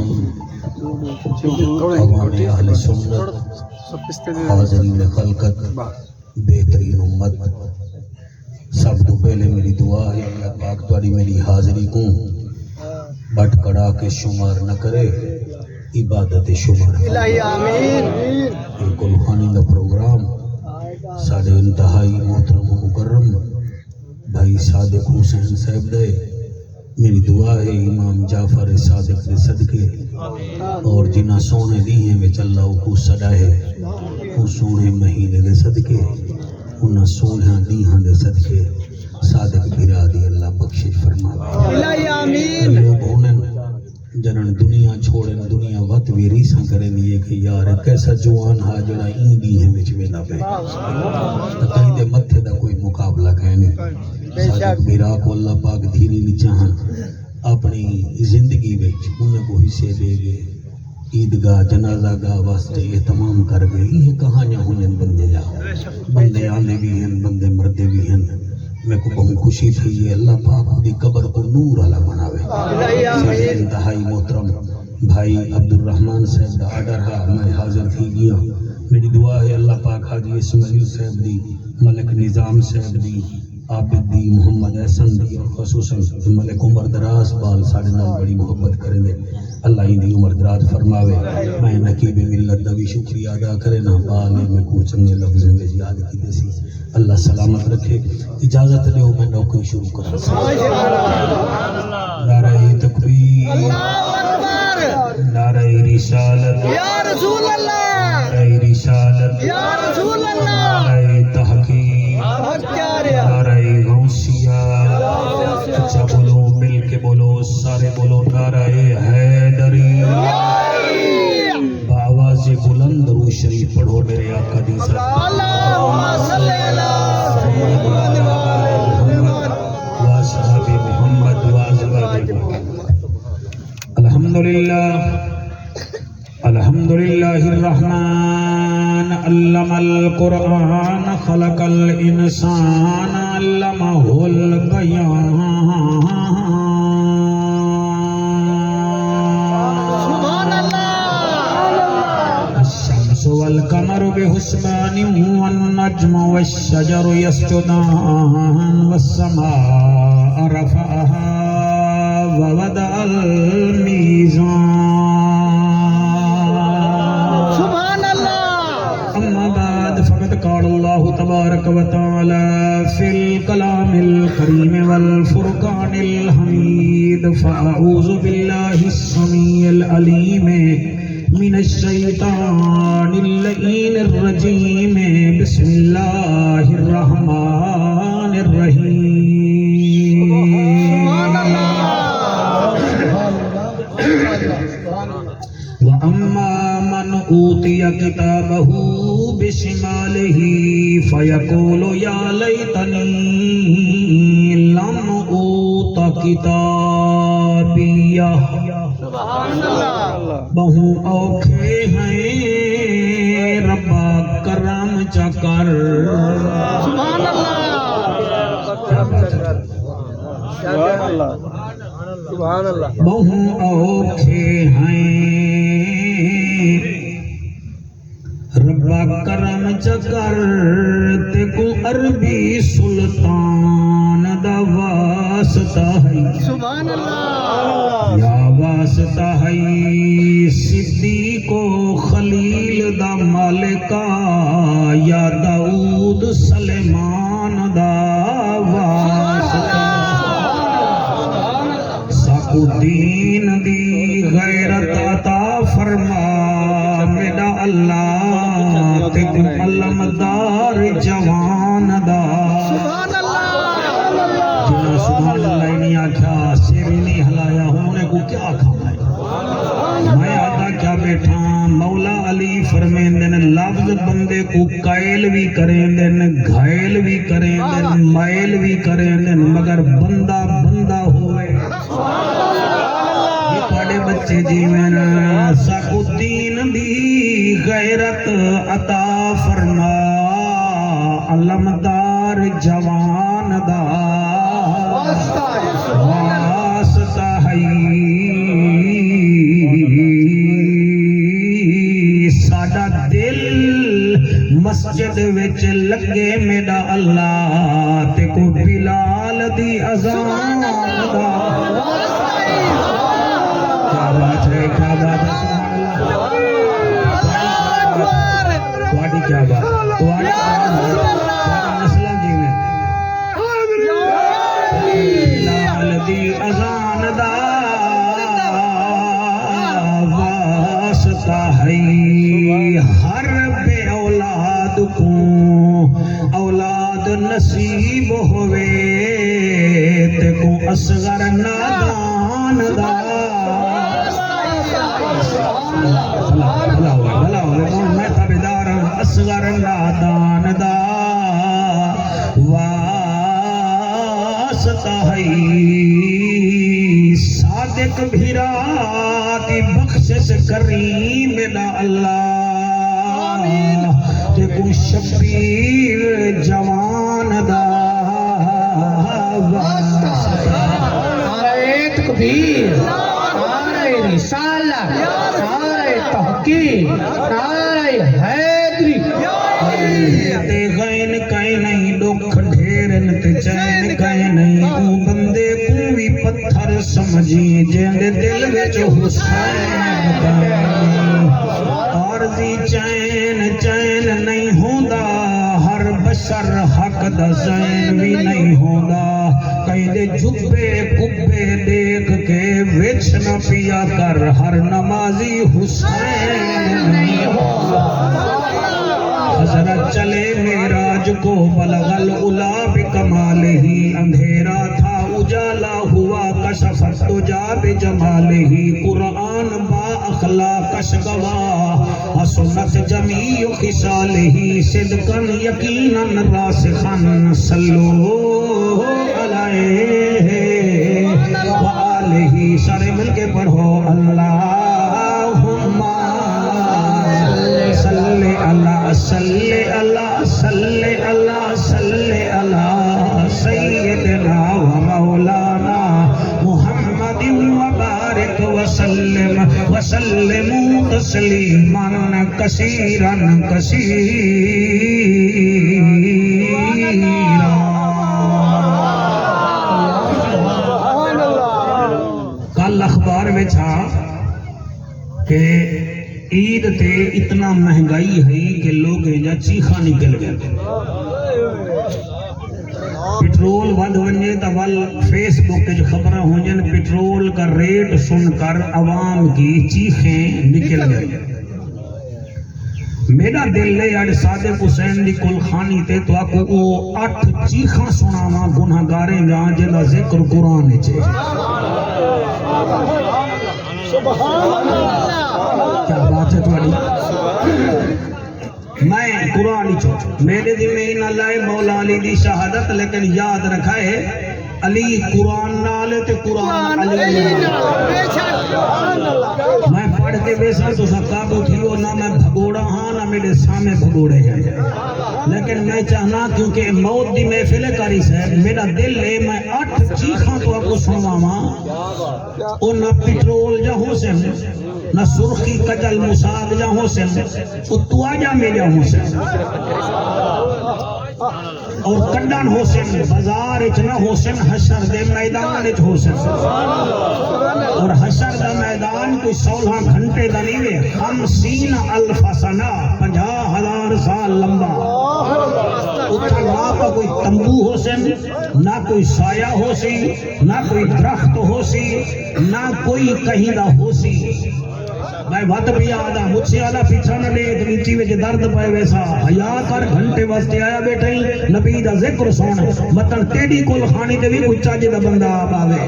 تمام عوام اہل سنت حاضرین خلقت بہترین امت سب تو پہلے میری دعا ہے اللہ پاک تاری میری حاضری کو بٹ کڑا کے شمار نہ کرے عبادت شمار الہی آمین یہ گلخانی کا پروگرام ساڑھے انتہائی محترم و مکرم بھائی صادق حسین صاحب دے میری دعا ہے امام جعفر صادق دے صدقے اور جنہ سونے دیئے میں چل رہا کو صدا ہے وہ سونے مہینے دے صدقے انہ سونے دیہاں دے صدقے صادق برا دی اللہ بخشش فرما الہی آمین لوگ انہیں جنن دنیا چھوڑن دنیا وقت بھی ریساں کریں دیئے کہ یار کیسا جوان ہا جڑا این دی ہے وچ میں نہ پہ تکائی دے متھے دا کوئی مقابلہ کہنے صادق میرا کو اللہ پاک دھیری نہیں چاہاں اپنی زندگی وچ انہیں کو حصے دے گے عیدگاہ جنازہ گاہ واسطے اہتمام کر گئے یہ کہانیاں ہونے بندے جا بندے آنے بھی ہیں بندے مردے بھی ہیں میں کو بہت خوشی تھی یہ اللہ پاک دی قبر کو نور علا بناوے سارے انتہائی محترم بھائی عبدالرحمن صاحب دا آڈر ہے میں حاضر تھی گیا میری دعا ہے اللہ پاک حاجی اسماعیل صاحب دی ملک نظام صاحب دی عابد دی محمد احسن دی اور خصوصاً ملک عمر دراز بال ساڑھے نال بڑی محبت کریں دے اللہ ہی دی عمر دراز فرماوے میں نقیب ملت دا بھی شکریہ ادا کرے نا بالے میں کو چنگے لفظیں میں یاد کی دے سی اللہ سلامت رکھے اجازت دے میں نوکری شروع کرا نعرہ تکبیر نعرہ رسالت یا رسول اللہ نعرہ رسالت یا رسول اللہ نعرہ تحقیق نعرہ غوثیہ اچھا بولو مل کے بولو سارے بولو نعرہ حیدری بآواز بلند رو شریف پڑھو میرے آقا دی صلی اللہم صلی اللہ محمد واصحاب محمد وازواج محمد الحمدللہ الرحمن علم القرآن خلق الانسان علمہ البیان الشمس والقمر بحسبان والنجم والشجر يسجدان والسماء رفعها ووضع الميزان قال الله تبارك وتعالى في الكلام الكريم والفرقان الحميد فأعوذ بالله السميع العليم من الشيطان اللعين الرجيم بسم الله الرحمن الرحيم وأما من أوتي كتابه بشماله فيقول يا ليتني لم أوت كتابيه بہو اوکھے ہیں ربا کرم چکر سبحان اللہ بہو اوکھے ہیں ربا کرم چکر تے کو عربی سلطان دا واسطہ ہے سبحان اللہ یا واسطہ ہے صدیق و خلیل دا مالکا یا داؤد سلیمان دا واسطہ ساکو دین دی غیرت عطا فرما میرا اللہ تے کو علمدار جوان دا جنہا سبحان اللہ نہیں آکھا سیر نہیں ہلایا ہونے کو کیا کھانا ہے میں آدھا کیا بیٹھا مولا علی فرمین دن لفظ بندے کو قائل بھی کریں دن گھائل بھی کریں دن مائل بھی کریں دن مگر بندہ بندہ ہوئے یہ پڑے بچے جیوین ساکو دین دی غیرت عطا فرما علمدار جوان دا واسطہ ہے مسجد وچ لگے میرا اللہ تے کو بلال دی اذان دا کیا بات ہے سبحان اللہ تواڈی کیا بات تواڈی نسلاں جی میں بلال دی اذان دا واسطہ ہے ہر بے اولاد کو اولاد نصیب ہوئے تے کو اصغر نادان دا بھلا ہوئے میں تابدار اصغر نادان دا واسطہ ہے صادق بھیرا دی بخشش کریم میرا اللہ تے کو شبیر جوان دا نعرہ تکبیر، نعرہ رسالت، نعرہ تحقیق، نعرہ حیدری تے غین کہیں نہیں دکھ ڈھیرن تے چین کہیں نہیں او بندے کو بھی پتھر سمجھی جیندے دل وچ حسین کہیں عارضی چین نہیں ہوندا ہر بشر حق دا زین بھی نہیں ہوندا کہیں دے جبے کبے دیکھ کے وچ نہ پیا کر ہر نمازی حسین نہیں ہوندا حضرت چلے معراج کو بلغ العلا بکمالہ اندھیرا تھا اجالا ہوا کشفت تجا بجمالہ قرآن با اخلاقش گواہ حسنت جمیع خصالہ صدقا یقینا راسخا صلو علیہ وآلہ سارے مل کے پڑھو اللہم صلی اللہ صلی اللہ صلی اللہ صلی اللہ سیدنا و مولانا محمد وبارک وسلم تسلیما کثیرا کثیرا کل اخبار میں تھا کہ عید تے اتنا مہنگائی ہے کہ لوگ جا چیخا نکل گئے پٹرول ود ونجے تا ول فیس بک جو خبریں ہوئیں پٹرول کا ریٹ سن کر عوام کی چیخیں نکل گئے میرا دل لے اج صادق حسین دی کل خانی تے تو آکو او 8 چیخاں سناواں گناہگاریں جہاں جنہ ذکر قرآن چے سبحان اللہ کیا بات ہے تمہاری میں قرآن ہی چھوڑ میرے دل میں نہ لائے مولا علی دی شہادت لیکن یاد رکھائے علی قرآن نالے تے قرآن علی میں پڑھ کے بیسا تو سکابو تھیو نہ میں بھگوڑا ہاں نہ میرے سامنے بھگوڑے ہیں لیکن میں چاہنا کیونکہ موت دی محفل کاری سے میرا دل ہے میں 8 چیخاں تو آپ کو سنواما اور نہ پٹرول جا حسین نہ سرخی کجل مساد جا حسین وہ تواجہ میں جا حسین اور کنڈان حسین بازار اچنا حسین حشر دے میدان اچ حسین اور حشر دا میدان کوئی 16 گھنٹے دا نہیں ہے 50,000 سنہ 50,000 سال لمبا اتھا نہ کوئی تمبو حسین نہ کوئی سایہ ہو سی نہ کوئی درخت ہو سی نہ کوئی کہیں دا ہو سی میں بات بھی آدھا مجھ سے آدھا پیچھا نہ لے نیچی وچ درد پائے ویسا حیا کر گھنٹے واسطے آیا بیٹھے نبی دا ذکر سن مطلب تیری کول خانی تے بھی کوئی چاجے دا بندہ آپ آوے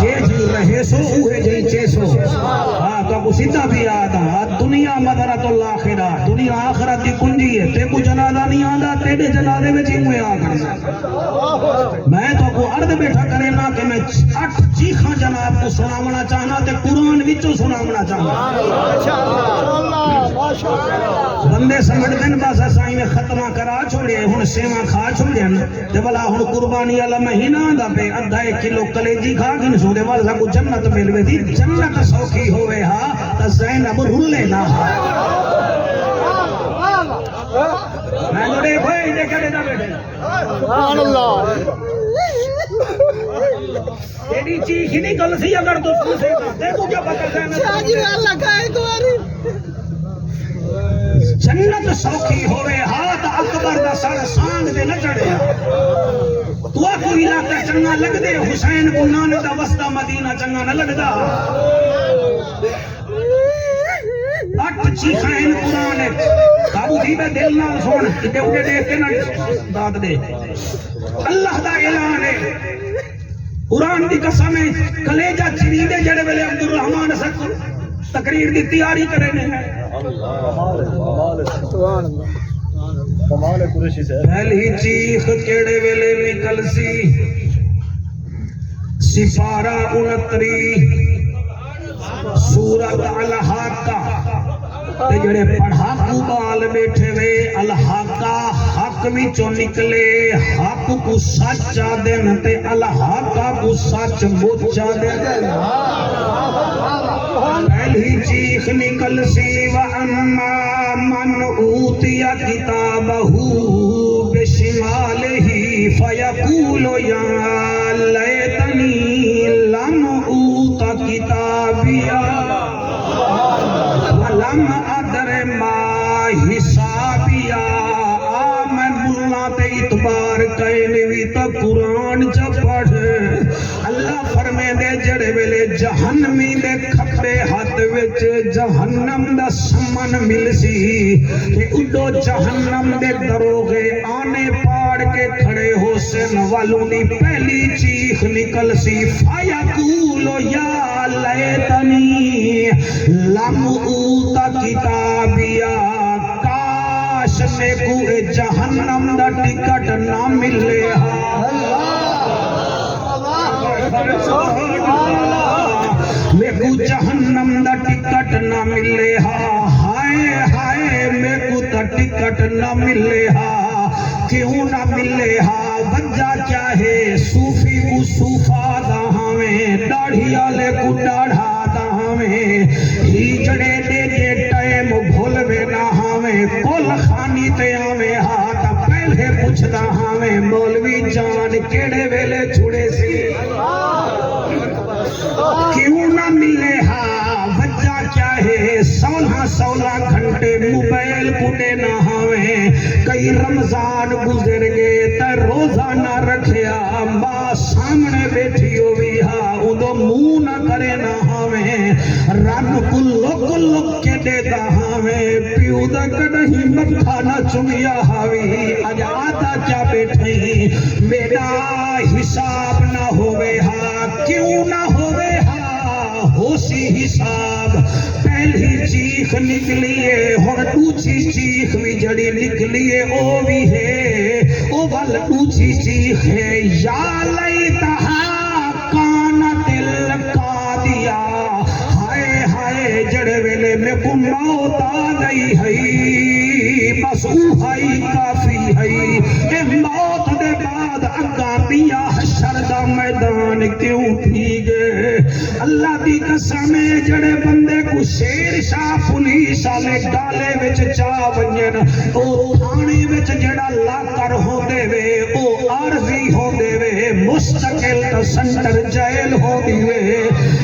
جے جی رہے سو اوہے جی چیسو ہاں تو کو سیدھا بھی آدھا دنیا مدرت الاخرہ دنیا آخرت دی کنجی ہے تے کو جنازہ نہیں آدھا تیرے جنازے وچ ہی ہوئے آ کر میں تو کو عرض بیٹھا کرے نا کہ میں 8 چیخاں جناب کو سناونا چاہنا تے قرآن وچوں سناونا چاہنا بندے سمجھ دن بس اسائیں نے ختمہ کرا چھوڑے ہن سیواں کھا چھوڑے تے بلا ہن قربانی والا مہینہ دا پہ آدھا 1 کلو کلیجی کھا کے سو دے والا کو جنت ملوے تھی جنت سوکھی ہوئے ہا تے زینب رولے نہ سبحان اللہ تیری چیخ ہی نہیں گل سی اگر تو سن سے دیکھو کیا پتہ ہے شاجی اللہ کا ایک باری جنت سوکھی ہوئے ہاتھ اکبر دا سر سانگ دے نہ چڑھیا تو کو علاقہ چنگا لگ دے حسین بنان دا وسطہ مدینہ چنگا نہ لگدا اٹھ چیخائن قرآن کابو تھی بے دل نال سن ادھے اٹھے دیکھ کے نہ داد دے اللہ دا اعلان ہے قرآن دی قسم ہے کلیجہ چری دے جڑے ویلے عبدالرحمان سکر تقریر دی تیاری کرے نے پہلی چیخ کیڑے ویلے نکل سی سپارہ 69 سورت الحاقہ تے جڑے پڑھاکو بال بیٹھے وے الحاقہ حق وچوں نکلے حق کو سچا دین تے الحاقہ کو سچ موچا دین پہلی چیخ نکل سی وَأَمَّا مَنْ أُوتِيَ كِتَابَهُ بِشِمَالِهِ فَيَقُولُ يَا لَيْتَنِي لَمْ أُوتَ كِتَابِيَهْ وَلَمْ أَدْرِ مَا حِسَابِيَهْ میں ملا تے اعتبار کہنے بھی تا قرآن جا پڑھ اللہ فرمے دے جڑے ویلے جہنمی دے کھپے ہاتھ وچ جہنم دا سمن مل سی کہ اڈو جہنم دے دروغے آنے پاڑ کے کھڑے ہو سن والوں دی پہلی چیخ نکل سی فَيَقُولُ يَا لَيْتَنِي لَمْ أُوتَ كِتَابِيَهْ کاش میں کو جہنم دا ٹکٹ نہ ملے میں کو جہنم دا ٹکٹ نہ ملے ہائے ہائے میں کو تا ٹکٹ نہ ملے کیوں نہ ملے وجہ کیا ہے صوفی کو صوفا دا ہمیں داڑھی والے کو داڑھا دا ہمیں ہیجڑے دے کے ٹائم بھولوے نہ ہمیں کل خانی تے ہمیں ہاتھ پہلے پوچھدا ہمیں مولوی جان کیڑے ویلے چھڑے سی کیوں نہ ملے وجہ کیا ہے 16 گھنٹے موبائل پوٹے نہ ہمیں کئی رمضان گزر گئے تے روزہ نہ رکھیا ماں سامنے بیٹھی ہوئی ادو منہ نہ کرے نہ ہمیں رن کلو کے دیتا ہمیں پیو دا کدہیں مکھا نہ چمیا ہاوی اج آتا کیا بیٹھی میرا حساب نہ ہوئے کیوں نہ ہوئے ہو سی حساب پہلی چیخ نکلیے ہن دوسری چیخ بھی جڑی نکلیے او بھی ہے او ول دوسری چیخ ہے یا لیتہا کانت القاضیہ ہائے ہائے جڑے ویلے میں کو موت آ گئی ہے بس اوہائی کافی ہے کہ موت دے بعد اگاں پیا حشر دا میدان کیوں تھی گئے اللہ دی قسم ہے جڑے بندے کو شیر شاہ پولیس والے ڈالے وچ چا ونجن او تھانے وچ جڑا لا کر ہوندے وے او عارضی ہوندے وے مستقل سنٹر جیل ہوندی وے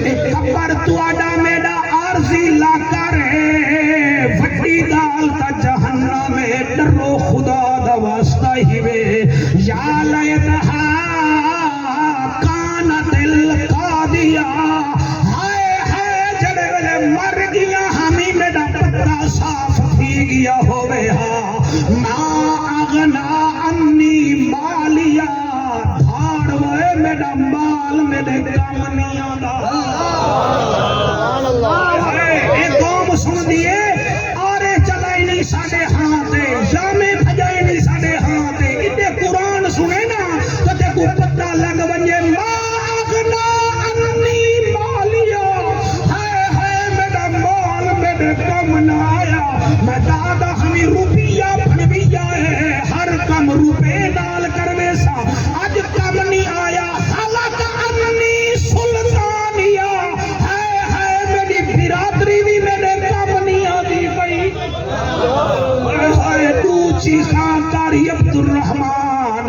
اے قبر تواڈا میرا عارضی لا کر ہے وڈی گال تا جہنم میں ڈرو خدا دا واسطہ ہی وے یا لیتہا کانت القاضیہ ہائے ہائے جڑے ویلے مر گیا ہمیں میرا پتہ صاف تھی گیا ہوئے ما اغنا انی مالیا دھاڑ وے میرا مال میرے کام نہیں آندا اے قوم سن دیئے آرے چلائی نہیں ساڑے ہاں تے جامے بھجائی نہیں ساڑے ہاں تے ادھے قرآن سنے نا تو تے کو پتہ لگ بنجے ما اغنا انی مالیا ہائے ہائے میرا مال میرے کم نہ آیا میں دادا ہمیں روپیہ پھڑویا ہے ہر کم روپے ڈال کروے سا آج کم نہیں آیا حالت انی سلطانیہ ہائے ہائے میری برادری بھی میرے کم نہیں آتی پئی ہائے تو چیزاں کاری عبدالرحمان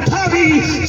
28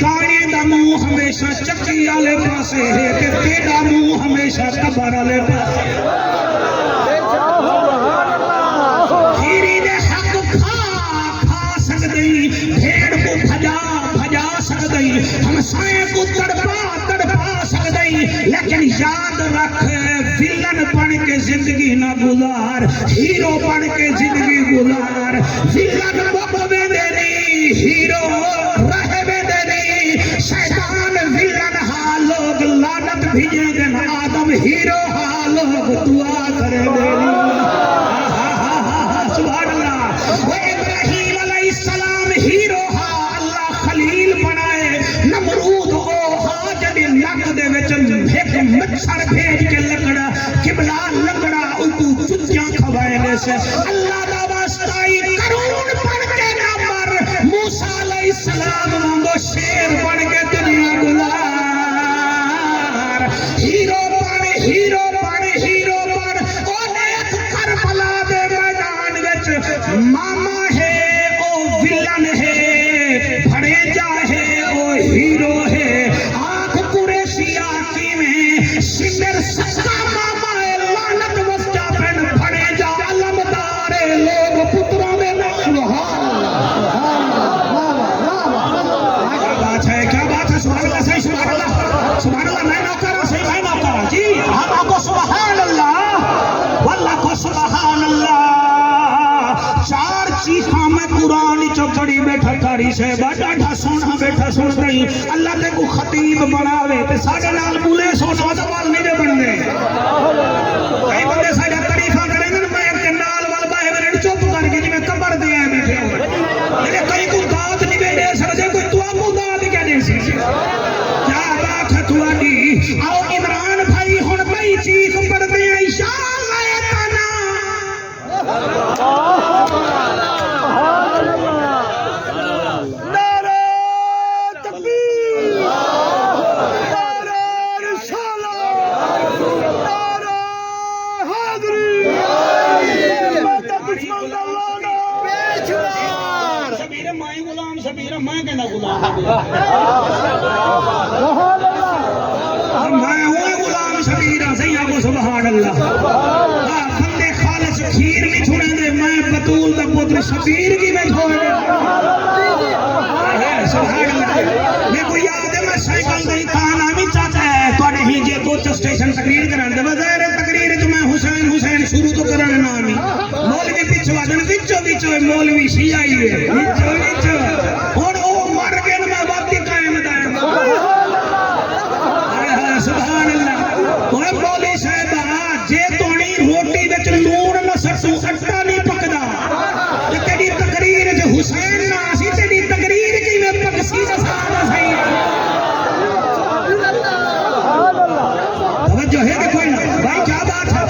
گانے دا منہ ہمیشہ چکی والے پاسے ہے کہ تیرا منہ ہمیشہ قبر والے پاسے کھیری دے حق کھا سکدئی بھیڑ کو بھجا سکدئی ہمسائے کو تڑپا سکدئی لیکن یاد رکھ ویلن بن کے زندگی نہ گزار ہیرو بن کے زندگی گزار ویلن ببوے دینی ہیرو رہ دینی شیطان ویلن ہا لوگ لعنت بھیجے دن آدم ہیرو ہا لوگ دعا کرے دینی سبحان اللہ وہ ابراہیم علیہ السلام ہیرو ہا اللہ خلیل بنائے نمرود او ہا جڑی نک دے وچ ایک مچھر بھیج کے لکڑا قبلہ لکڑا ان کو چچیاں کھوائے سے اللہ دا واسطائی کرون بن کے نمبر موسیٰ علیہ السلام وانگو شیر بن کے دنیا گزار ہیرو بن او نیک کربلا دے میدان وچ ماما ہے او ویلن ہے بھڑے جا ہے او ہیرو ہے آنکھ قریشی آنکھی میں سمر سکا ماما ہے لعنت وسجا پہن بھڑے جا علمدار لوگ پتروں میں کیا بات ہے سبحان اللہ صحیح سبحان اللہ میں نوکر صحیح میں نوکر جی ہم آپ کو سبحان اللہ واللہ کو سبحان اللہ چار چیخاں میں قرآن چکڑی بیٹھا کاری سے ڈاڈا سونا بیٹھا سن رہی اللہ تے کو خطیب بناوے تے ساڑھے نال بولے سونا دوال نہیں دے بن دے کئی بندے ساڑھے تریفہ کریں گے میں ایک نال وال باہے میں چوپ کر کے جی میں کمر دیا ہے بیٹھے ہوئے کئی کو داد نہیں دے سکتے کوئی تو آپ کو داد کیا دے سی کیا بات ہے تو آنی آؤ عمران بھائی ہون بھائی چیخ پر دے انشاءاللہ اتنا میں ہوں غلام شبیرہ صحیح آپ کو سبحان اللہ بندے خالص کھیر نہیں چھوڑیں دے میں بطول دا پتر شبیر کی میں چھوڑ دے سبحان اللہ میں کو یاد ہے میں سائیکل دے کانا بھی چاہتا ہے توڑے ہی جے کوچ سٹیشن تقریر کرن دے بظاہر تقریر تو میں حسین شروع تو کرن نامی مولوی پچھوا دن وچو مولوی شیعہ ہی ہے وچو اور او مر گئے میں واپی قائم دائم سبحان اللہ وہ مولی صاحبہ جے توڑی روٹی وچ لون نہ سٹو اٹا نہیں پکدا تے تیری تقریر جو حسین نہ اسی تیری تقریر کی میں پکسی نہ سادہ صحیح توجہ ہے کہ کوئی نہ بھائی کیا بات ہے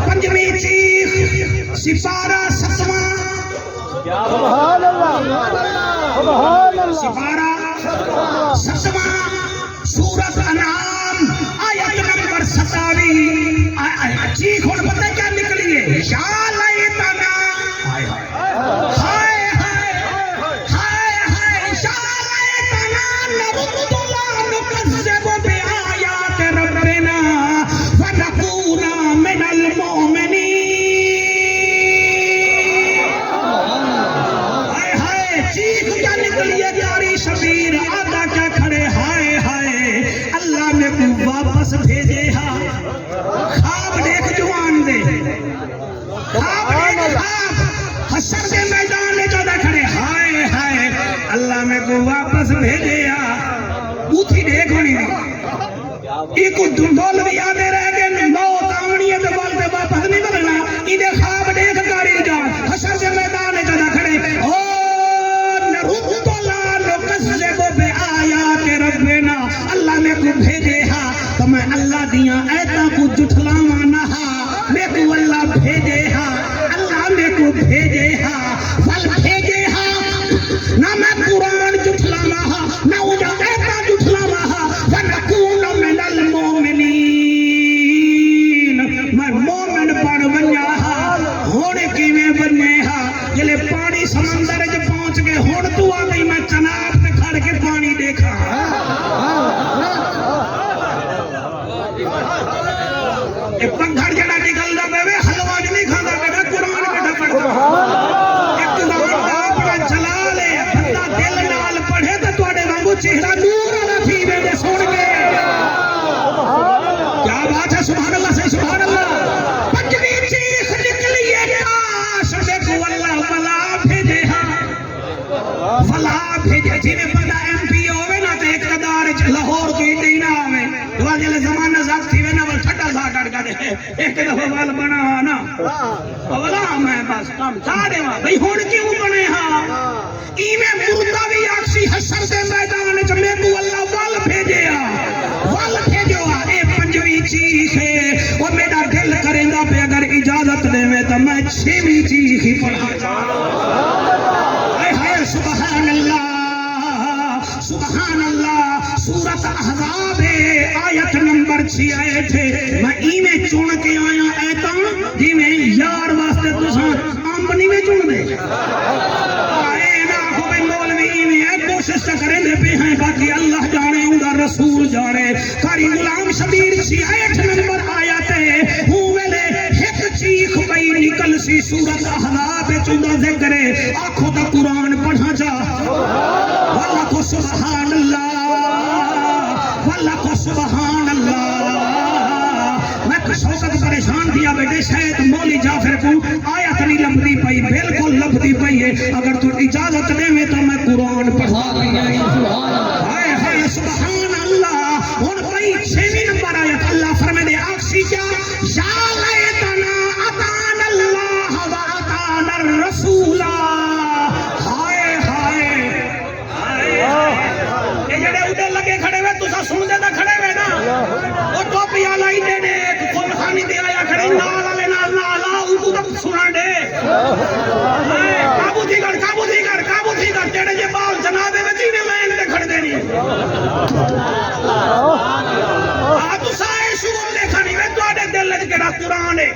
پنجویں چیخ سپارہ ستواں سبحان اللہ سپارہ ستواں سورۃ انعام آیت نمبر 27 چیخ اور پتہ کیا نکلی ہے یا لیتنا ہائے یا لیتنا نرد لا نکذب بآیات ربنا ونکون من المؤمنین چیخ کیا نکلی ہے پیاری شبیر آدھا کیا کھڑے ہائے اللہ نے کو واپس بھیجے ہاں خواب دیکھ جوان دے خواب دیکھ خواب حشر کے میدان میں جو کھڑے ہائے اللہ نے کو واپس بھیجے ہاں بوتھی دیکھ ہونی ایک دنڈول بھی آنے رہ گئے موت آمنی ہے تو بولتے واپس نہیں بدلنا انہیں خواب دیکھ کاری جا حشر کے میدان میں جو کھڑے اللہ نے کو بھیجے ہاں تو میں اللہ دیاں ایتا کو جٹھلاواں نہ ہاں میں کو اللہ بھیجے ہاں اللہ میں کو بھیجے ہاں فل بھیجے ہاں نہ میں قرآن جٹھلاواں ہاں نہ اجا ایتا جٹھلاواں ہاں ونکون من المؤمنین میں مومن بن بنیا ہاں ہونے کی میں بنیا ہاں جلے پانی سمندر جو پہنچ گئے ہون تو آ گئی میں چنا چہرہ نور والا تھی وے سن کے کیا بات ہے سبحان اللہ سے سبحان اللہ پنجویں چیخ نکلی ہے کاش دیکھو اللہ ولا بھیجے ولا بھیجے جی میں پتا ایم پی ہوئے نا تے اقتدار لاہور کی دینا ہوئے واجل زمانہ ذات تھی وے نا ول چھٹا سا کٹ کر دے ایک دفعہ وال بنا نا اولا میں بس کام چاہ دے وا بھئی ہن کیوں بنے ہاں ایویں مردہ بھی آکسی حشر دے میدان وچ میں کو اللہ وال بھیجیا اے پنجویں چیخ ہے اور میرا دل کریندا پہ اگر اجازت دے میں تو میں چھویں چیخ ہی پڑھا اے سبحان اللہ سورۃ احزاب آیت نمبر 6 آئے تھے میں ایویں چن کے آیا ایتا جی میں یار واسطے تساں آمبنی میں چن دے کوشش کریں دے پہ ہیں باقی اللہ جانے اندر رسول جانے کاری غلام شبیر 6 نمبر آیت ہے ہوئے ایک چیخ پئی نکل سی سورۃ احزاب چندہ ذکر آنکھوں دا قرآن پڑھا جا واللہ کو سبحان اللہ واللہ کو سبحان اللہ میں شوقت پریشان دیا بیٹے شاید مولی جعفر کو آیت نہیں لبدی پئی بالکل لبدی پئی ہے اگر تو اجازت دے میں تو میں قرآن پڑھا سبحان اللہ ان پئی 6 نمبر آیت اللہ فرمائے آکسی کیا یا لیتنا اطعنا اللہ و اطعنا الرسول ہائے ہائے یہ جڑے ادھر لگے کھڑے ہوئے تسا سن دے دا کھڑے ہوئے نا وہ ٹوپی آلائی دے نے کل خانی دے آیا کھڑے نالا لے نالا اوکو تک سنا دے کابو تھی کر جڑے جے بال جنابے میں جینے لائن دے کھڑ دینی تو سائے شروع دیکھا نہیں میں تو آڑے دل لج کے نا قرآن ہے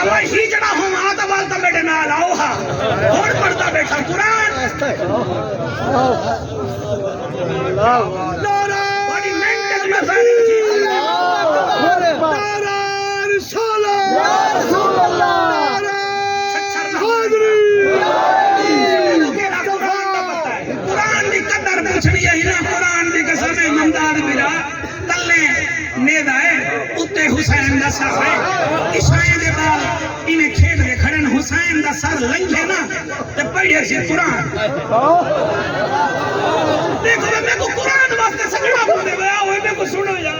میں ہی جڑا ہوں آتا بالتا بیٹے نال آؤ اور پڑھتا بیٹھا قرآن بڑی مینٹل میں فائدہ کی حسین دا سر ہے عیسائی دے بال انہیں کھیل دے کھڑن حسین دا سر لنگے نا تے پڑھے سے قرآن دیکھو میں کو قرآن واسطے سکڑا بولے گیا ہوئے میں کو سنو یا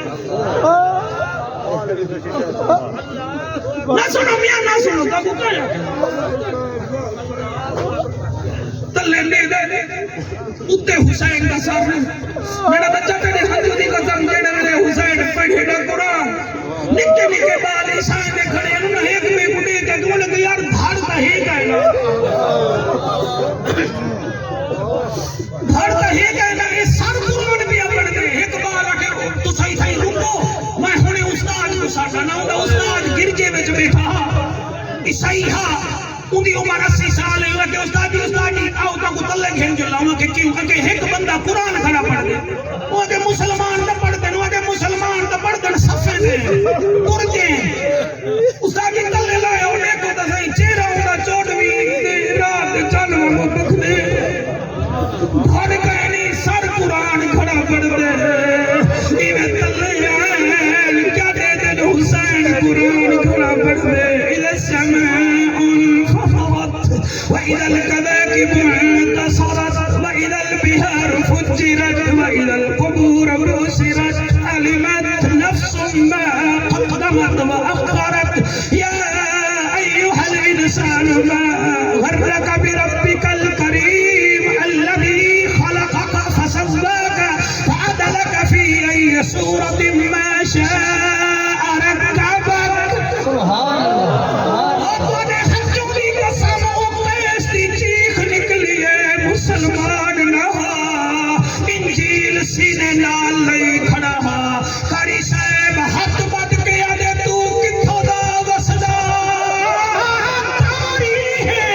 نہ سنو میاں نہ سنو کبو کیا تلے لے دے اتے حسین دا سر میرا بچہ تیرے حضور دی قسم جیڑے میرے حسین پڑھے گا قرآن نکے نکے بال عیسائی دے کھڑے انہوں نے ایک میں بڑے کہ کیوں لگے یار بھارتا ہی گئے نا بھارتا ہی گئے نا یہ سر قرآن بھی اپڑ دے ایک بال اگر تو صحیح صحیح رکو میں ہونے استاد کو ساٹھا نہ ہوتا استاد گرجے میں جو بیٹھا عیسائی ہاں ان دی عمر 80 سال ہے کہ استادی آؤ تا کو تلے گھن جو لاؤں کہ کیوں کہ ایک بندہ قرآن کھڑا پڑھ دے وہ دے مسلمان دا پڑھ دے وہ دے مسلمان دا پڑھ دے صفے دے قرجے استادی تلے لائے انہیں کو تا صحیح چہرہ ہوتا چوٹوی دے رات جانو کو بکھ دے گھر گئے نہیں سر قرآن کھڑا پڑھ دے ایویں تلے آئے کیا دے دے حسین قرآن کھڑا پڑھ دے الى السماء وإذا الكواكب انتصرت وإذا البحار فجرت وإذا القبور بؤسرت علمت نفس ما قدمت وأخرت يا أيها الإنسان ما غرك بربك الكريم الذي خلقك فسواك فعدلك في أي صورة ما شاء ركبك سبحان مسلمان نہا انجیل سینے نال لئی کھڑا کاری صاحب ہاتھ بد کے آدھے تو کتھوں دا وسدا کاری ہے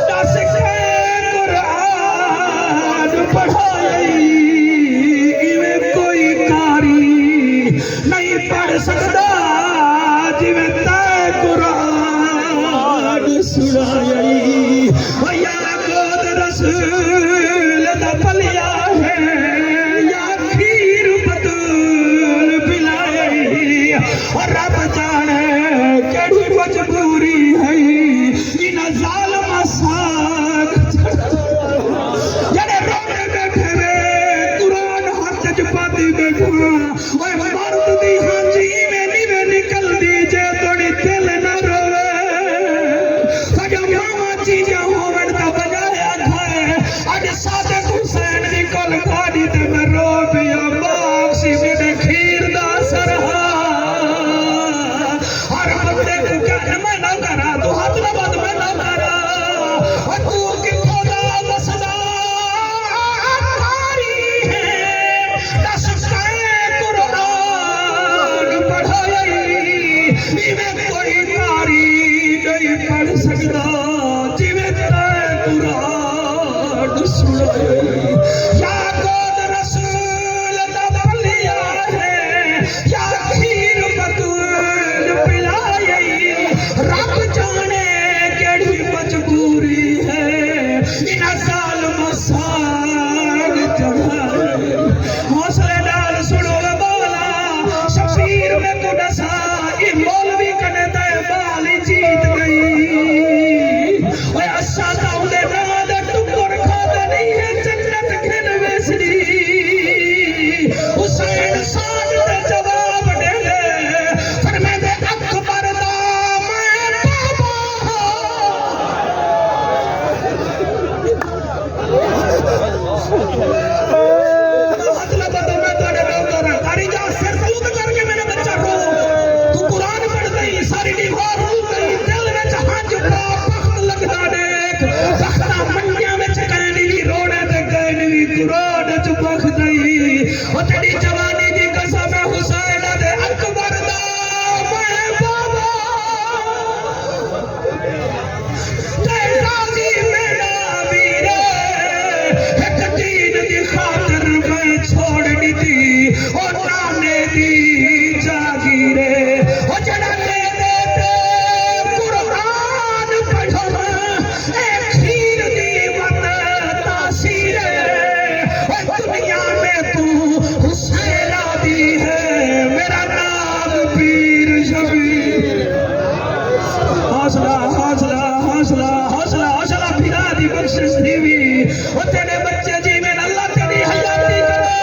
دس کے قرآن پڑھائی ایویں کوئی کاری یا گود رسول دا پلیا ہے یا کھیر بطول پلائی رب جانے کیڑی مجبوری ہے ان ظالم ساگ چڑھائے حوصلے ڈال سنو بالا شبیر میں کو ڈسا یہ مولوی کنے دے بالی جیت گئی اوے اسا داؤں دے ناد ٹکر کھاتا نہیں ہے جنت کھن ویسری حسین ساج دے جواب دے دے فرمے دے اکبر دا میں بابا مطلب تو میں تھوڑے روتا رہا کاری جا سر سلوت کر کے میرے بچہ رو تو قرآن پڑھ گئی ساری دیوار رو گئی دل میں جہاں جبا بخت لگنا دیکھ بختہ منیاں میں چکرنی بھی روڑے دے گئے نوی قرآن چپخ دئی وہ تیری جوانی دی قسم حسین دے اکبر دا میں بابا تے راضی میرا ویرے ایک دین دی خاطر میں چھوڑنی تھی اور نانے دی جاگیرے وہ جڑا لے دے تے قرآن پڑھو اے کھیر دی من تاثیر اے دنیا میں تو حسین دی ہے میرا نام پیر شبیر حوصلہ حوصلہ حوصلہ حوصلہ حوصلہ پھرا دی بخشش دیوی وہ تیرے بچے جی میں اللہ تیری حیاتی کرے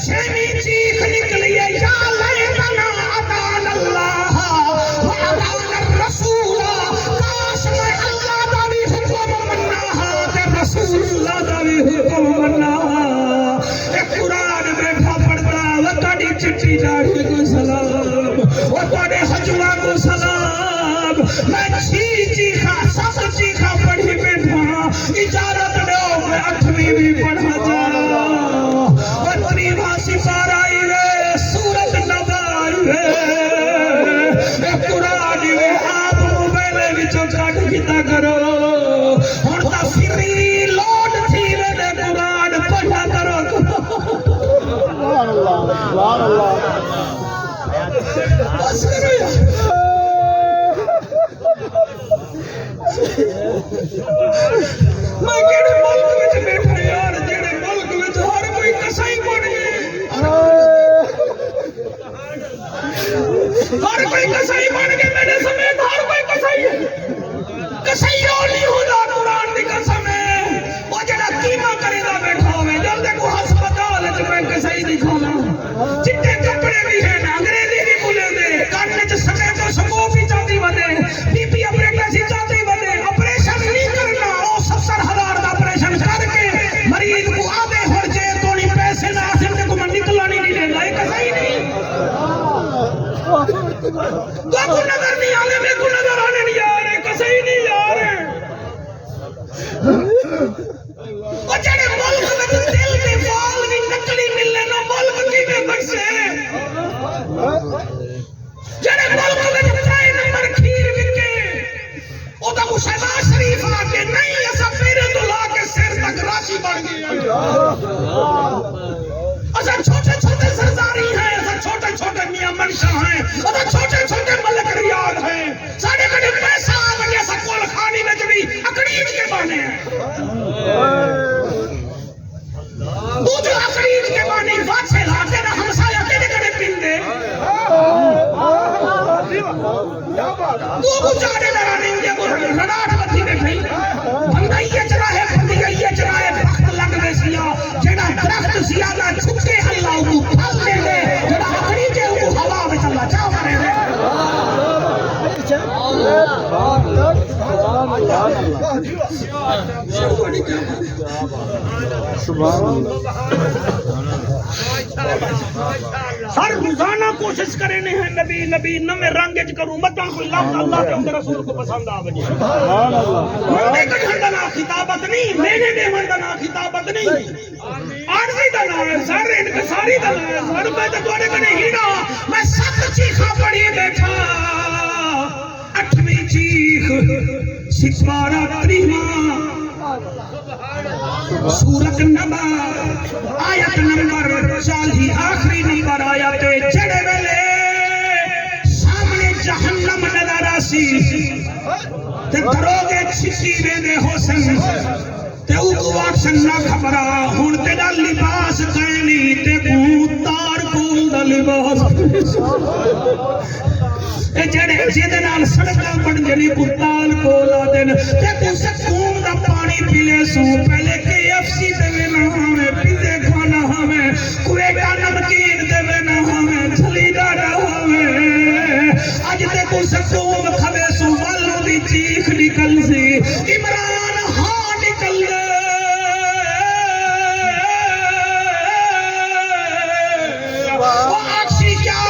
شیمی چیخ نکلی ہے یا لیتنا عطان اللہ وعطان الرسول کاش میں اللہ داوی حکم مننا تے رسول اللہ داوی حکم مننا اے قرآن بیٹھا پڑھتا وہ تاڑی چٹی جاڑی کو سلام وہ تاڑے حجوہ کو سلام میں چیخا سب چیخا پڑھی بیٹھا اجارت دو میں 8ویں بھی پڑھا جا وطنی واسی پارائی وے سورت نبائی وے اے قرآن وے آپ موبیلے وچوں کٹ کیتا کرو ہن تا فری لوڈ تھی وے دے قرآن پڑھا کرو سبحان اللہ بس کرو یار میں کیڑے ملک وچ بیٹھا یار جڑے ملک وچ ہر کوئی کسائی بن گئے ہر کوئی کسائی بن گئے میرے سمیت ہر کوئی کسائی ہے کسائی نہیں ہوتا قرآن دی قسم ہے وہ جڑا قیمہ کریدا بیٹھا ہوئے جب دیکھو ہسپتال وچ میں کسائی دکھانا چٹے کپڑے بھی ہیں انگریزی بھی بولے دے کان وچ سمے تو سکوپ ہی چاہتی ودے بی پی آپریٹر سی چاہتی ودے آپریشن نہیں کرنا او 70,000 دا آپریشن کر کے مریض کو آدھے ہو جے تو نہیں پیسے نہ آسن تے کو من نکلنا نہیں دے گا ایک صحیح نہیں تو کو نظر نہیں آنے میں کو نظر آنے نہیں آ رہے کو صحیح نہیں آ رہے وہ جڑے ملک میں دل دے وال بھی نکلی ملنے نہ ملک کی میں بخشے جڑے ملک میں پرائے نمبر کھیر بکے او دا کو شہباز شریف آ کے نہیں ایسا پیرے تو لا کے سر تک راشی بڑھ گئی ایسا چھوٹے چھوٹے سرداری ہیں ایسا چھوٹے چھوٹے میاں منشاہ ہیں ایسا چھوٹے چھوٹے ملک ریاض ہیں ساڑھے کڑے پیسہ آگے ایسا کول خانی میں جبھی اکڑیج کے بانے ہیں تو جو اکڑیج کے بانے بات سے لاتے نا ہمسایہ کڑے کڑے پین دے تو گزارے لڑانے مجھے رڑاڑ بتی بیٹھئی بندہ یہ چرا ہے بندی یہ چرا ہے بخت لگ بے سیا جڑا درخت زیادہ چھکے اللہ کو پھل دے دے جڑا اکڑی جے کو ہوا میں چلا چاہ مرے دے سبحان اللہ سر روزانہ کوشش کرے ہیں نبی نبی نہ میں رنگ اچ کروں مطلب کوئی لفظ اللہ کے اندر رسول کو پسند آ بجے سبحان اللہ میں کٹھن دا نا خطابت نہیں میں نے دیون دا نا خطابت نہیں عارضی دا نا ہے سر انکساری دا نا ہے سر میں تو تھوڑے کنے ہی نا میں سب چیخا پڑھی بیٹھا 8ویں چیخ سپارہ 3واں سورت نبا آیت نمبر 40 آخری نمبر آیت جڑے ویلے سامنے جہنم نظر آسی تے دروگے چھٹی ویندے حسن تے اوکو آکشن نہ خبرا ہون تیرا لباس کہنی تے تار کول دا لباس اے جڑے جیدے نال سڑکاں بن جنی کتال کولا دن تے کو سکون دا پانی پیلے سو پہلے KFC دے وینا ہمیں پیزے کھانا ہمیں کوئے کا نمکین دے وینا ہمیں جھلی دارا ہمیں آج تے کو سکون کھوے سو والوں دی چیخ نکل سی عمران ہاں نکل دے آکشی کیا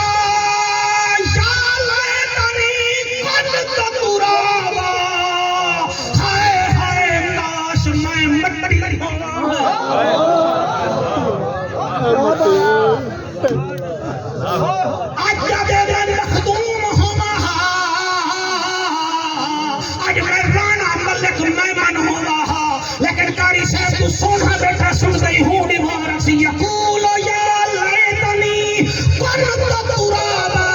سونا بیٹا سن گئی ہوں دیوار سی یقول یا لیتنی کنت ترابا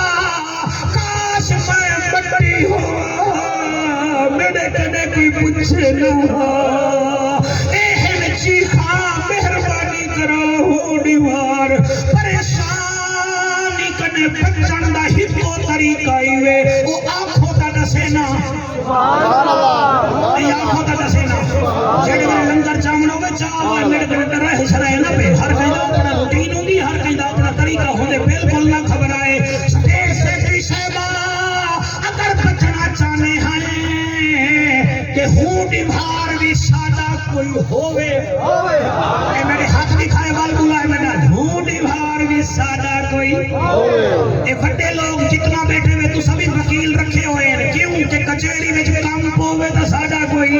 کاش میں مٹی ہوا میرے کنے کوئی پوچھے نہ اہم چیخا مہربانی کرو ہوں دیوار پریشانی کنے بچن دا ہتو طریقہ ہوئے وہ آنکھوں دا دسینا آنکھوں دا دسینا جڑے میں لنگر چامنوں میں چاہاں میرے کنے رہ شرائے نہ پہ ہر کہیں دا اپنا روٹین ہوں گی ہر کہیں دا اپنا طریقہ ہوں دے بالکل نہ خبر آئے سٹیج سیکری صاحبہ اگر بچنا چاہنے ہیں کہ ہوں دیوار بھی سادہ کوئی ہوئے اے میرے ہاتھ دکھائے وال بلا ہے میرا ہوں دیوار بھی سادہ کوئی اے بڑے لوگ جتنا بیٹھے ہوئے تو سبھی وکیل رکھے ہوئے ہیں کیوں کہ کچھری میں جو کام پوے تا سادہ کوئی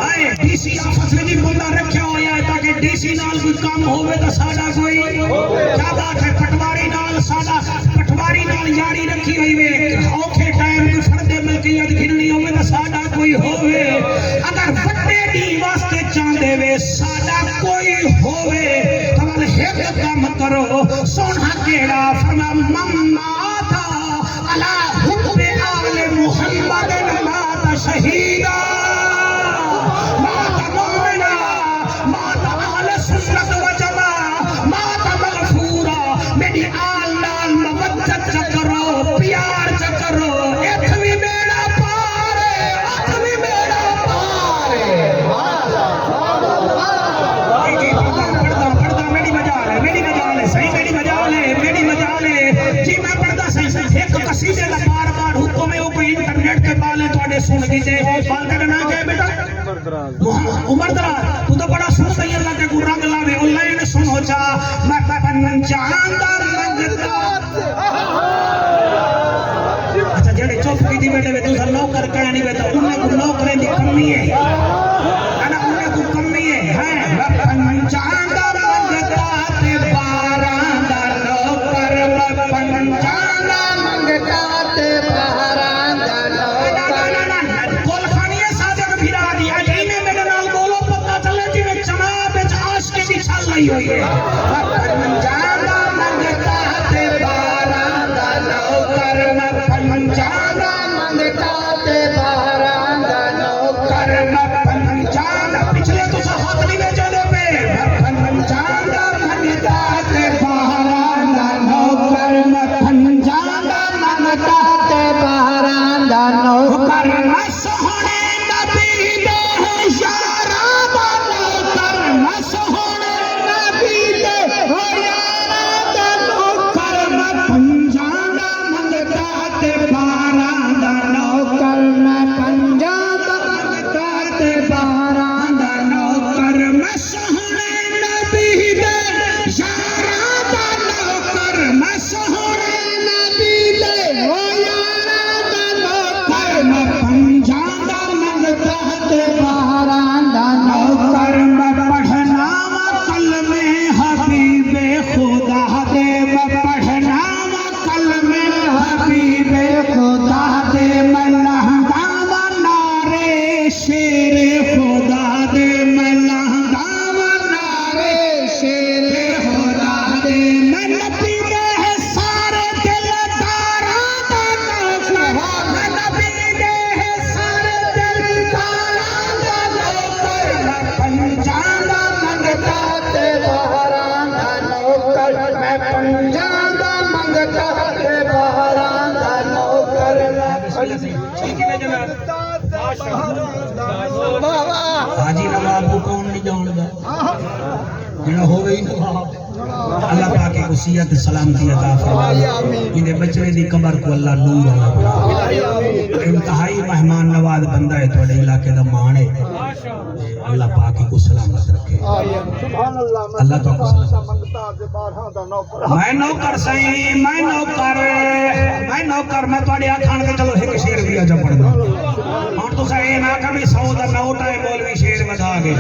آئے ڈی سی آفس میں بھی بندہ رکھا ہویا ہے تاکہ ڈی سی نال کوئی کام ہوئے تا سادہ کوئی کیا بات ہے پٹواری نال سادہ پٹواری نال یاری رکھی ہوئی ہے اوکھے ٹائم کوئی فردے ملکیت گھننی ہوئے تا سادہ کوئی ہوئے اگر بڑے دی واسطے چاندے وے سادہ کوئی ہوئے تمہارے ہیک کام کرو سونا کیڑا فرما مما تھا علا حکم آل محمد مات شہیدہ مات مومنہ مات اہل سنت و جماع مات مغفورہ میری آل نال مودت چکرو پیار چکرو اتوی میرا پارے اتوی میرا پارے پڑھتا میری مجال ہے صحیح میری مجال ہے جی میں پڑھتا صحیح ایک قصیدے کا بار بار حکم میں وہ کوئی انٹرنیٹ کے بالے تھوڑے سن گیجے بال کا نام کیا ہے بیٹا عمر دراز تو تو بڑا سن گئی اللہ کے گو رنگ لاوے آن لائن سنو چا میں پنچاندر لگتا اچھا جڑے چوپ کی دی بیٹے تو سر نوکر کرنی بیٹا انہیں کو نوکریں دی کمی ہے انہیں کو کمی ہے پنچاندر لگتا تے باراندر نوکر پنچاندر لگتا تے باراندر نوکر کول خانیے صادق بھیرا دیا جینے میرے نال بولو پتہ چلے جی میں جناب عاشق کی چھال نہیں ہوئی ہے پنچاندر لگتا تے باراندر نوکر پنچاندر لگتا تے باراندر نوکر پنچاندر پچھلے تو سا ہاتھ نہیں بیچے دے پہ پنچاندر لگتا تے باراندر نوکر پنچاندر لگتا تے باراندر نوکر سونے نبی دے یارا دا نوکر سونے نبی دے یارا دا نوکر پنچاندر لگتا تے باراندر نوکر پنچاندر لگتا تے باراندر نوکر سونے نبی دے یارا دا نوکر سونے نبی دے یارا دا نوکر پنچاندر لگتا تے باراندر نوکر پڑھنا جڑا ہوے ہی نہ اللہ پاک کی وصیت سلامتی عطا فرمائے انہیں بچے دی قبر کو اللہ نور عطا فرمائے انتہائی مہمان نواز بندہ ہے تھوڑے علاقے دا مان ہے اللہ پاک کو سلامت رکھے سبحان اللہ اللہ تو کو سلامت منگتا دے 12 دا نوکر میں نوکر سہی میں نوکر میں تھوڑے آکھان کے چلو ایک شیر بھی اجا پڑھ دوں ہن تو سہی نہ کبھی 100 دا نوٹ ہے مولوی شیر بتا گئے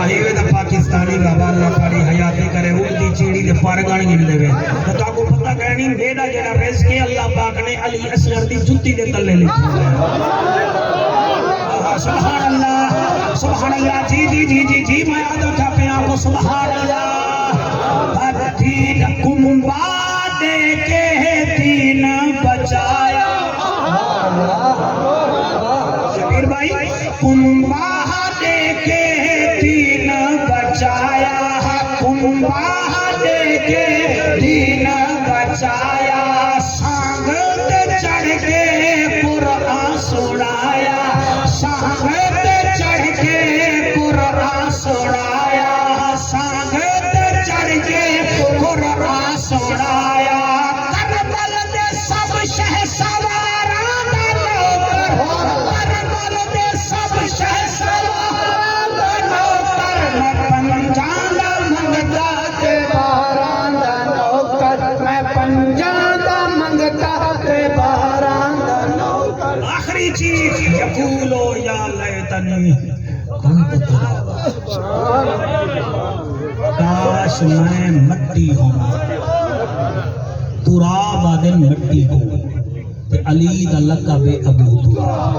اہیوے دا پاکستانی دا اللہ تھوڑی حیاتی کرے اڑدی چیڑی دے پر گن گن دے تو تا کو پتہ کہنی میرا جڑا رزق ہے اللہ پاک نے علی اصغر دی جُتی دے تلے لکھا ہے سبحان اللہ جی جی جی جی جی میں آدھو تھا پہ آپ کو سبحان اللہ دین کمبا دے کے دین بچایا شبیر بھائی کمبا دے کے دین بچایا کمبا دے کے دین بچایا سانگت چڑھ کے قرآن سنایا سانگت چڑھ کے قرآن سنایا سانگت چڑھ کے قرآن سنایا کربل دے سب شہسواران دا نوکر کربل دے سب شہسواران دا نوکر میں پنجاں دا منگتا تے باران دا نوکر میں پنجاں دا منگتا تے باران دا نوکر آخری چیز یقولو یا لیتنی کنت ترابا کاش میں مٹی ہوں تراب آدن مٹی ہوں تے علی دا لقب ابو تراب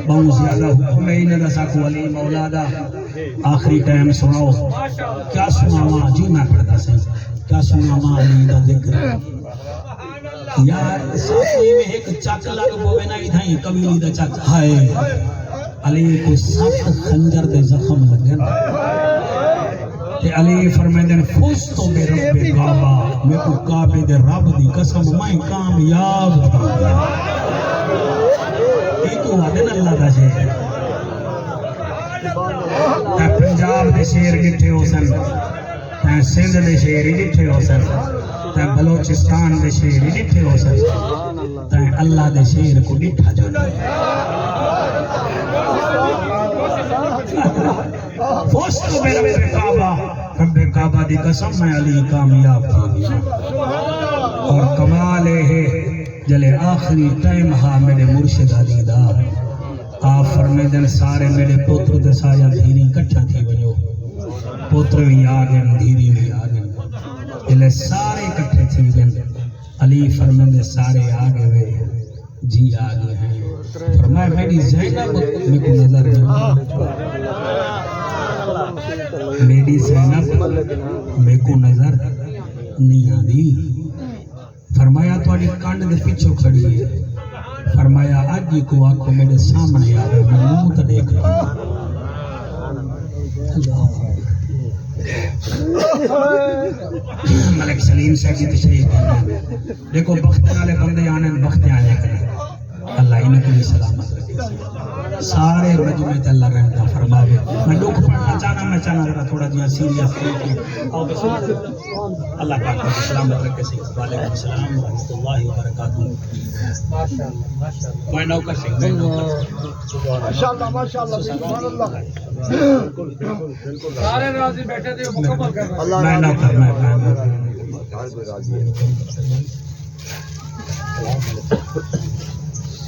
بہت زیادہ حکم ہے انہاں دا ساکو علی مولا دا آخری ٹائم سناؤ کیا سناواں جی میں پڑھتا سے کیا سناواں علی دا ذکر یار ساتویں میں ایک چک لگ پوے نا ادھائیں قبیلی دا چک ہائے علی کو 7 خنجر دے زخم لگن تے علی فرمائے فوز تو بے رب کعبہ میں کو کعبے دے رب دی قسم میں کامیاب تھا یہ تو وعدن اللہ دا شیر تے پنجاب دے شیر کٹھے ہو سن تے سندھ دے شیر کٹھے ہو سن تے بلوچستان دے شیر کٹھے ہو سن تے اللہ دے شیر کو ڈٹھا جو فوز تو بے رب کعبہ رب کعبہ دی قسم میں علی کامیاب تھی اور کمال ہے جلے آخری ٹائم ہاں میرے مرشد علی دا آپ فرمے دن سارے میرے پوتر دے سایا دھیری کٹھا تھی بنو پوتر بھی آگن دھیری بھی آگن جلے سارے کٹھے تھی دن علی فرمے دن سارے آگے وے جی آگے ہیں فرمائے میری زینب میں کو نظر نہیں میری زینب میں کو نظر نہیں آدھی فرمایا تو آنی کانڈ دے پیچھو کھڑی ہے فرمایا آج ہی کو آنکھوں میرے سامنے آ رہے میں منہ تو دیکھ رہا ملک سلیم صاحب کی تشریف دیکھو بخت والے بندے آنے بخت آنے کریں اللہ انہیں کو بھی سلامت رکھے سارے مجمع تے اللہ رحمتہ فرماوے میں دکھ پڑھنا چاہنا میں چاہنا ذرا تھوڑا جہاں سیریس اللہ پاک کو سلامت رکھے سے وعلیکم السلام ورحمۃ اللہ وبرکاتہ میں نوکر سے ماشاءاللہ ماشاءاللہ سبحان اللہ سارے راضی بیٹھے تھے مکمل کر رہے ہیں میں نوکر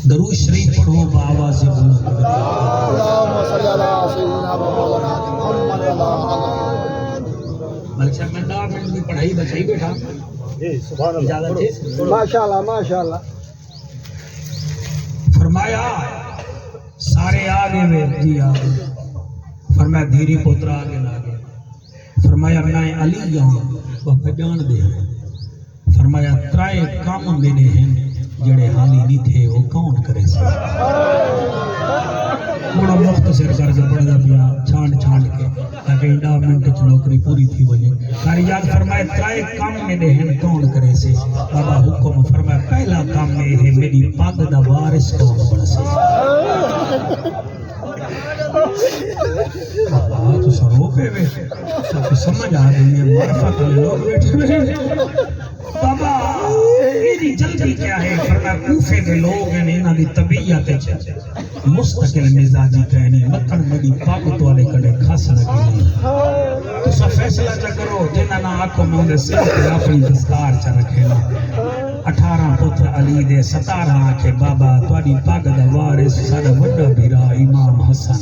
درود شریف پڑھو بآواز بلند اللهم صل على سيدنا مولانا محمد ملک صاحب میں 10 منٹ کی پڑھائی بچائی بیٹھا سبحان اجازت ہے ماشاءاللہ ماشاءاللہ فرمایا سارے آگے وے جی آگے فرمایا دھیری پوتر آگے لاگے فرمایا میں علی جاؤں وہ پہچان دے ہیں فرمایا ترائے کام میرے ہیں جڑے حالی نہیں تھے وہ کون کرے سے بڑا مختصر کر کے پڑھ دا پیا چھانڈ چھانڈ کے تاکہ 10 منٹ چ نوکری پوری تھی وجے کاری یاد فرمائے ترائے کام میرے ہیں کون کرے سے بابا حکم فرمایا پہلا کام میں ہے میری پگ دا وارث کون بن سے بابا تو سرو کوفے میں سب سمجھ آ رہی ہے معرفت والے لوگ بیٹھے ہوئے بابا میری جلدی کیا ہے فرمایا کوفے کے لوگ ہیں انہاں دی طبیعت مستقل مزاجی کہنے مکھن میری پاگت والے کڑے کھس لگی نہیں تو سا فیصلہ چا کرو جنہاں نہ آنکھوں میں انہیں سر پہ اپنی دستار چا رکھے نا 18 پتر علی دے 17 آنکھے بابا تواری پاگت وارث سارا وڈا بھیرا امام حسن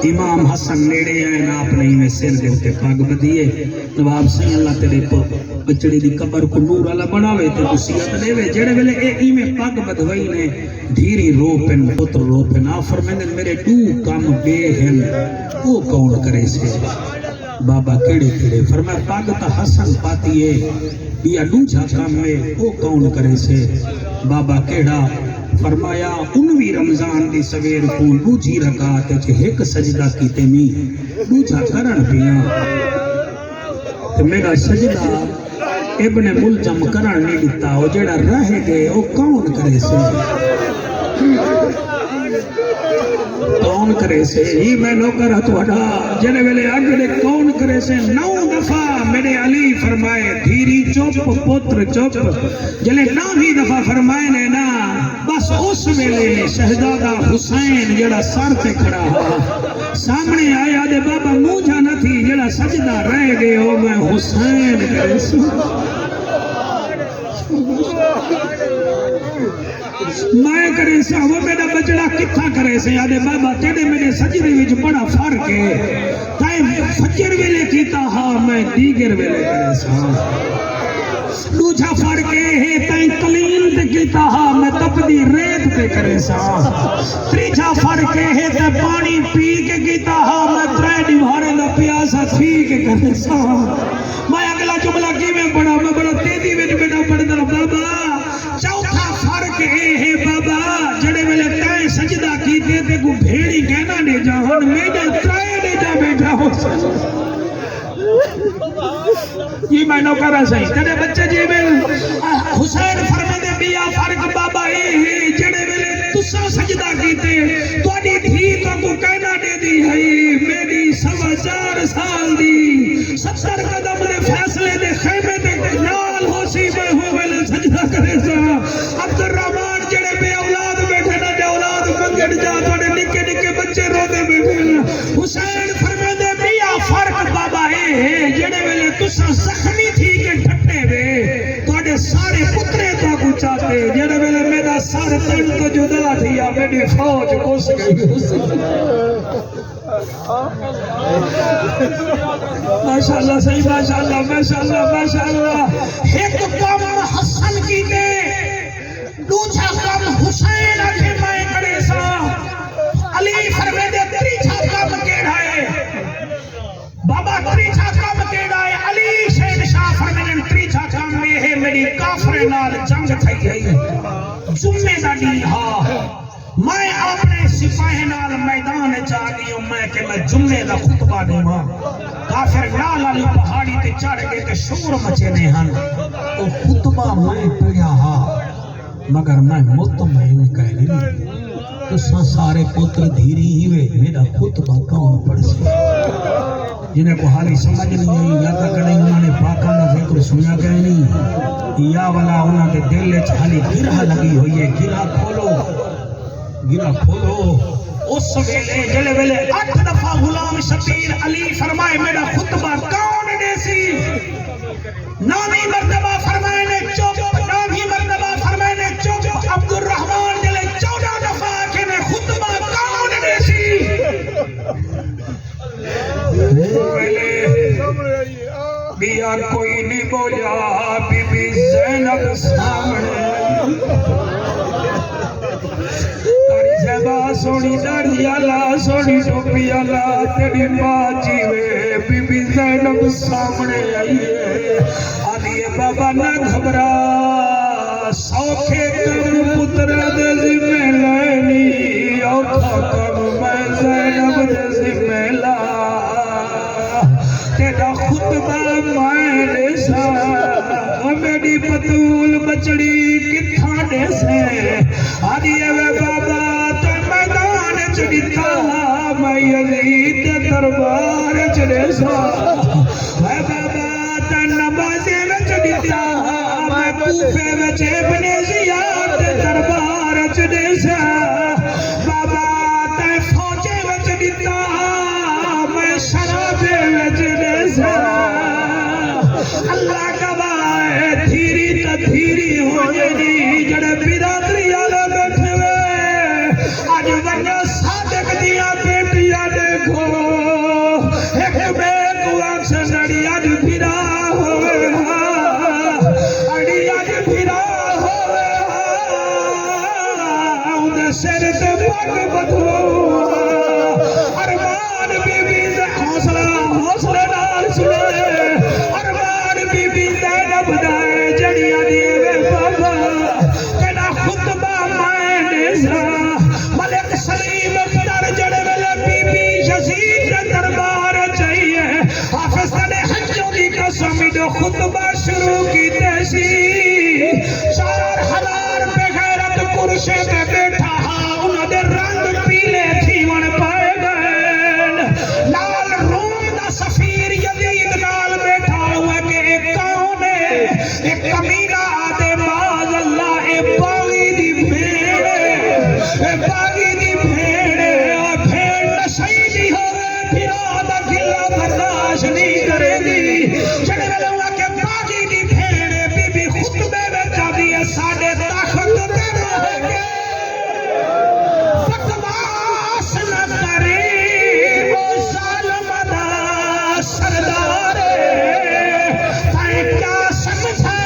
امام حسن نیڑے آئے نا اپنے ہی میں سر دے ہوتے پاگ بدیے نواب سی اللہ تیرے بچڑی دی قبر کو نور اللہ بناوے تے کسیت دے وے جڑے ویلے اے ای میں پاگ بدوئی نے دھیری روپن پتر روپن آفر میں میرے دو کام بے ہیں وہ کون کرے سے بابا کیڑے کیڑے فرمایا پاگ تا حسن پاتی ہے یا دوجھا کام میں وہ کون کرے سے بابا کیڑا فرمایا 19 رمضان دی سویر کو دوجی رکعت وچ ایک سجدہ کیتے می دوجا کرن پیا تے میرا سجدہ ابن ملجم کرن نہیں دتا او جڑا رہ گئے او کون کرے سے کون کرے سے ہی میں نوکر ہتواڈا جنے ویلے اگ دے کون کرے سے 9 دفعہ میرے علی فرمائے دھیری چپ پتر چپ جلے 9ویں دفعہ فرمائے نے نا بس اس ویلے شہزادہ حسین جڑا سر تے کھڑا ہوا سامنے آیا دے بابا موجھا نہ تھی جڑا سجدہ رہ گئے ہو میں حسین کرے سے میں کرے سا وہ میرا بچڑا کتھا کرے سے آدھے بابا تیرے میرے سجدے وچ بڑا فرق ہے تائیں فجر ویلے کیتا ہاں میں دیگر ویلے کرے سا دوجھا فرق ہے تائیں قلیل تے کیتا ہاں میں تپدی ریت پہ کرے سا تریجھا فرق ہے تے پانی پی کے کیتا ہاں میں 3 دیوارے دا پیاسا پی کے کرے سا میں اگلا جملہ کی میں بڑا میں بڑا تیزی میں بیٹا پڑھدا بابا چوتھا فرق ہے بابا جڑے ویلے تائیں سجدہ کیتے تے کو بھیڑی کہنا دے جا ہن میرے تائیں دے جا بیٹھا ہو یہ میں نو کرا صحیح تیرے بچے جی میں حسین فرمے دے بیا فرق بابا ہے جڑے ویلے تسا سجدہ کیتے تواڈی دھی تو کو کہنا دے دی ہے میری 4.5 سال دی 70 قدم دے فیصلے دے خیمے دے نال ہو سی میں ہو ویلے سجدہ کرے سا عبد الرحمن جڑے بے اولاد بیٹھے نہ دے اولاد منگڑ جا تواڈے نکے نکے بچے روندے بیٹھے حسین فرمے دے بیا فرق بابا ہے جڑے ویلے تسا زخمی تھی کے ٹھٹے وے تواڈے سارے پترے تو کو چاہتے جڑے ویلے میرا سر تن تو جدا تھیا میری فوج کس گئی ماشاءاللہ صحیح ماشاءاللہ ماشاءاللہ ماشاءاللہ ایک کام حسن کی دے دوسرا کام حسین اکھے میں کرے سا علی فرمے دے تریچھا کام کیڑا ہے بابا تریچھا کام کیڑا ہے علی شہنشاہ فرمے دے تریچھا کام میں ہے میری کافر نال جنگ تھئی گئی جمعے دا ڈی ہاں میں اپنے سپاہی نال میدان چاہ گئی ہوں میں کہ میں جمعے دا خطبہ دیواں کافر نال علی پہاڑی تے چڑھ گئے تے شور مچے نے ہن تو خطبہ میں پڑھیا ہاں مگر میں مطمئن کہہ نہیں تو سارے پتر دھیری ہی وے میرا خطبہ کون پڑھ سے جنہیں کو حالی سمجھ نہیں آئی یا تک نہیں انہوں نے پاکاں دا ذکر سنیا گئے نہیں یا والا انہوں نے دل وچ حالی گرہ لگی ہوئی ہے گرہ کھولو اس ویلے جلے ویلے 8 دفعہ غلام شبیر علی فرمائے میرا خطبہ کون دے سی 9ویں مرتبہ فرمائے نے چپ 9ویں مرتبہ فرمائے نے چپ عبد الرحمن جلے 14 دفعہ کہ نے خطبہ کون دے سی بیار کوئی نہیں بولا بی بی زینب سامنے زیبا سونی داڑھی آلا سونی ٹوپی آلا تیری ماں جیوے بی بی زینب سامنے آئیے آدھیے بابا نہ گھبرا سوکھے کم پتر دے ذمہ لینی اوکھا کم میں زینب دے ذمہ لا تیرا خطبہ میں دے سا میری بطول بچڑی کتھا دے سے آدھیے وے بابا میدان چڑھتا میں یزید دربار چڑیسا میں بابا تا نمازے میں چڑیتا میں کوفے میں ابن زیاد دربار چڑیسا بابا تا فوجے میں چڑیتا میں شرابے میں چڑیسا اللہ گواہ دھیری تا دھیری ہو جڑی جڑے برادری آلے بیٹھے ہوئے آج ونجا صادق دیا بیٹیا دیکھو ایک بے کو آنکھ نڑی آج بھیرا ہوئے اڑی آج بھیرا ہوئے اندھے سر تے پاک بدھو ارمان بی بی دے حوصلہ نال سنے ارمان بی بی زینب دائے جڑیاں دیئے وے بابا کہنا خطبہ میں سا ملک سلیم اختر جڑے ویلے بی بی یزید کے دربار چاہیے حافظ نے حجوں کی قسم جو خطبہ شروع کی تیسی 4000 بغیرت کرشے پہ بیٹھا انہوں نے رنگ پیلے تھیون پائے گئے لال روم دا سفیر یزید نال بیٹھا ہوا کہ ایک کون ہے ایک کمینہ آدھے باز اللہ اے باغی دی بھیڑے اے باغی دی بھیڑے اور بھیڑ نشائی دی ہوئے پھرا دا گلہ برداشت نہیں کرے دی جڑے میں لوگا کہ باغی دی بھیڑے بی بی خطبے میں جا دیئے ساڑھے طاقت دے رہے گے بکواس نہ کرے او ظالم دا سردارے تائیں کیا سمجھے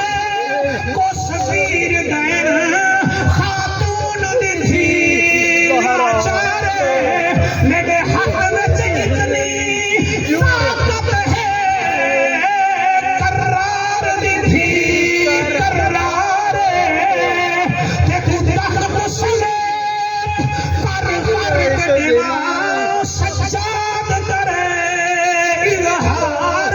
کو سفیر دین خاتون دی تھی لاچارے میرے حق میں اتنی طاقت ہے کرار دی تھی کرار کہ تو تخت سمیت پر دینا سجاد کرے اظہار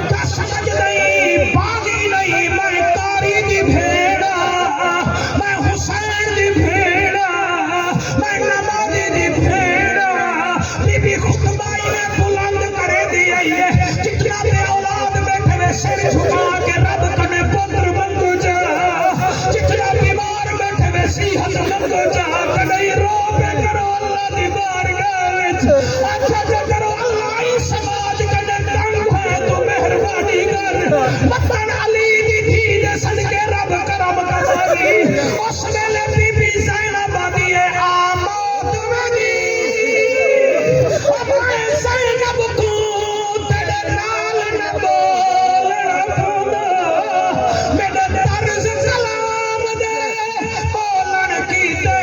کیا سمجھ نہیں باغی نہیں میں کاری دی بھیڑا میں حسین دی بھیڑا میں نمازی دی بھیڑا بی بی خطبائی میں بلند کرے دی آئی ہے جتنا بے اولاد بیٹھے میں سر جھکا کے رب کنے پتر منگو جا جتنا بیمار بیٹھے میں صحت منگو جا کنے رو پہ کرو اللہ دی بارگاہ اچھا جا کرو اللہ ہی سماج کنے تنگ ہے تو مہربانی کر مطن علی دی تھی دے صدقے رب کرم کراری اس ویلے بی بی زینب آدھی آماد ودی میں زینب تو تیرے نال نہ بولنا پوندا میرے طرز کلام دے بولن کی تے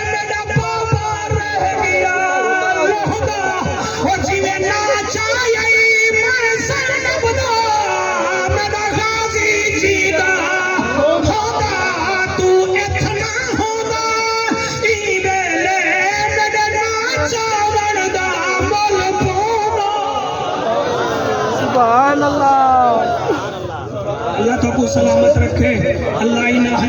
میرا بابا رہ گیا لہدا او جیویں نہ چاہیے میں زینب دا میرا غازی جی دا ہودا تو اتنا ہودا ای ویلے میرے نہ چاون دا مل پوندا سبحان اللہ اللہ تو کو سلامت رکھے اللہ ہی نہ